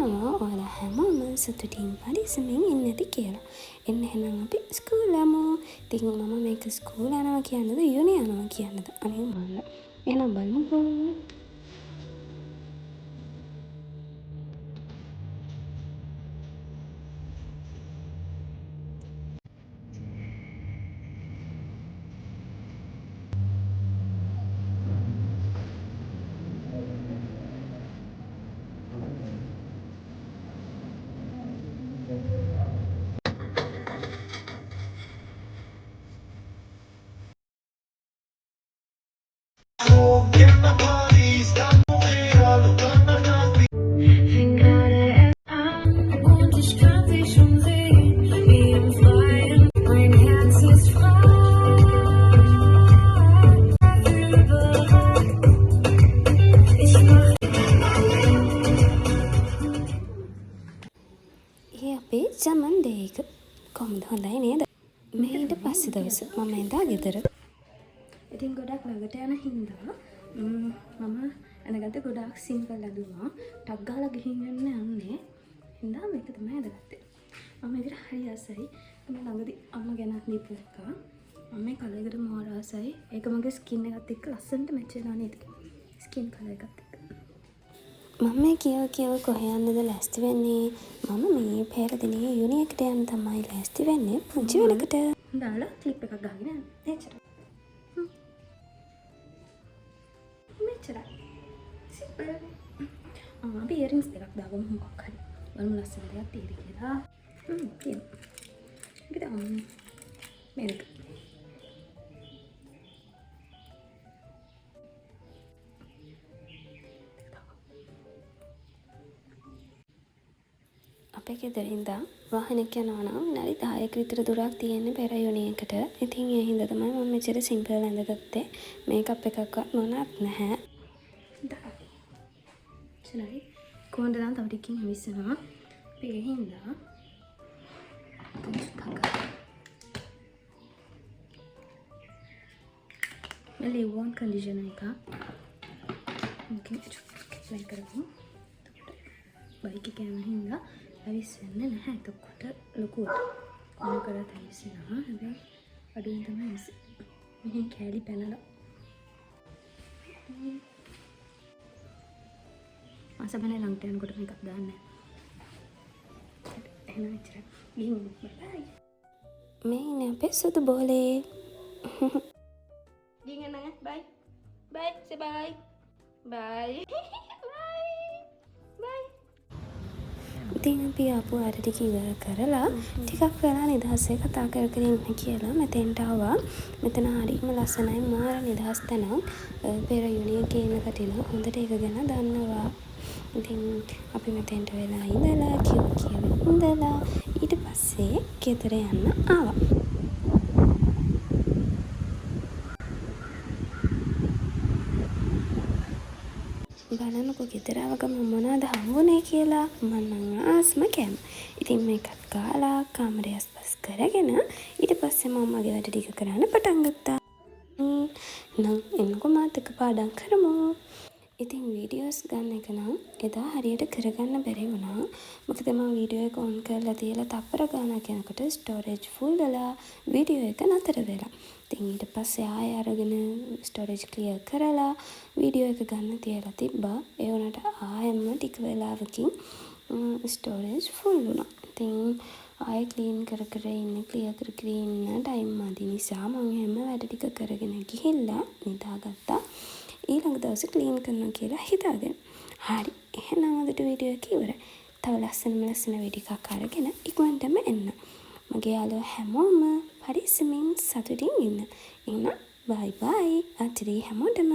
හිතනවා ඔයාලා හැමෝම සතුටින් පරිස්සමින් ඉන්න ඇති කියලා. එන්න එහෙනම් අපි ස්කූල් යමු. ඉතින් මම මේක ස්කූල් යනවා කියන්නද යුනි යනවා කියන්නද? අනේ මල්ල. එහෙනම් බලමුකෝ. අපේ ජමන් දෙයක කොහොමද හොඳයි නේද? මේ ඊට පස්සේ දවස මම එදා ගෙදර. ඉතින් ගොඩක් ළඟට යන හින්දා මම අනගත ගොඩාක් සිම්පල් ලැබුවා. ටක් ගාලා ගිහින් යන්නේ. හින්දා මේක තමයි අදගත්තේ. මම ඒකට හරි ආසයි. මම ළඟදී අම්මා ගෙනත් දීපු එක. මම මේ කලර් එකට මාර ආසයි. ඒක මගේ ස්කින් එකත් එක්ක ලස්සනට මැච් වෙනවා නේද? ස්කින් කලර් එකත් එක්ක. මම මේ කියව කොහේ යන්නද ලෑස්ති වෙන්නේ? මම මේ පෙර දිනේ යුනි එකට යන්න තමයි ලෑස්ති වෙන්නේ. පුංචි වෙනකට. දාලා ක්ලිප් එකක් ගහගෙන යන්න. එච්චරයි. මෙච්චරයි. සිම්පල්. අපි ඉයරින්ග්ස් දෙකක් දාගමු මොකක් හරි. බලමු ලස්සන දෙයක් තියෙද කියලා. තියෙනවා. ඒක තමයි. මේක. අපේ ගෙදර හින්දා වාහනයක් යනවා නම් විනාඩි 10ක විතර දුරක් තියෙන්නේ පෙර යුනි එකට. ඉතින් ඒ හින්දා තමයි මම මෙච්චර සිම්පල් ඇඳගත්තේ. මේකප් එකක්වත් මොනවත් නැහැ. චලයි. කොහොමද නම් තව ටිකකින් හවිස්සනවා. අපි ඒ හින්දා මේ ලිව්වන් කන්ඩිෂනර් එක මුකින් ප්ලේ කරමු. බයික් එක යන හින්දා අවිස්සන්නේ නැහැ. එතකොට ලොකුවට කොහොම කරත් අවිස්සනවා. හැබැයි අඩුවෙන් තමයි අවිස්සෙන්නේ. මෙහෙන් කෑලි පැනලා අසබනේ ළඟට යනකොට මේකක් දාන්නේ. එහෙනම් එච්චරයි. ගිහින් බයි. මේ ඉන්නේ අපේ සුදු බෝලේ. ගිහින් නෑ. බයි. බයි. say bye. බයි. ඉතින් අපි ආපු අර ටික ඉවර කරලා ටිකක් වෙලා නිදහසේ කතා කර කර ඉන්න කියලා මෙතෙන්ට ආවා. මෙතන හරියම ලස්සනයි මාර නිදහස් තැනක්. පෙර යුනි එකේ ඉන්න කටින හොඳට ඒක ගැන දන්නවා. ඉතින් අපි මෙතෙන්ට වෙලා ඉඳලා කියව ඉඳලා ඊට පස්සේ ගෙදර යන්න ආවා. බලන්නකො ගෙදර ආව ගමන් මොනවද හම්බුනේ කියලා. මම නම් ආස්ම කෑම. ඉතින් මේකත් කාලා කාමරය අස්පස් කරගෙන ඊට පස්සේ මම මගේ වැඩ ටික කරන්න පටන් ගත්තා. නම් එන්නකො මාත් එක්ක පාඩම් කරමු. ඉතින් වීඩියෝස් ගන්න එක නම් එදා හරියට කරගන්න බැරි වුණා. මොකද මම වීඩියෝ එක ඔන් කරලා තියලා තප්පර ගානක් යනකොට ස්ටෝරේජ් ෆුල් වෙලා වීඩියෝ එක නතර වෙලා. ඉතින් ඊට පස්සේ ආයෙ අරගෙන ස්ටෝරේජ් ක්ලියර් කරලා වීඩියෝ එක ගන්න තියලා තිබ්බා. ඒ වුණාට ආයෙම ටික වෙලාවකින් ස්ටෝරේජ් ෆුල් වුණා. ඉතින් ආයෙ ක්ලීන් කර ක්ලියර් කර ඉන්න ටයිම් මදි නිසා මම හැම වැඩ ටික කරගෙන ගිහිල්ලා නිදාගත්තා. ඊළඟ දවසේ ක්ලීන් කරනවා කියලා හිතාගෙන. හරි. එහෙනම් අදට වීඩියෝ එක ඉවරයි. තව ලස්සන වීඩියෝ එකක් අරගෙන ඉක්මනටම එන්න. මගේ යාළුවෝ හැමෝම පරිස්සමින් සතුටින් ඉන්න. එහෙනම් බයි බයි. අතරේ හැමෝටම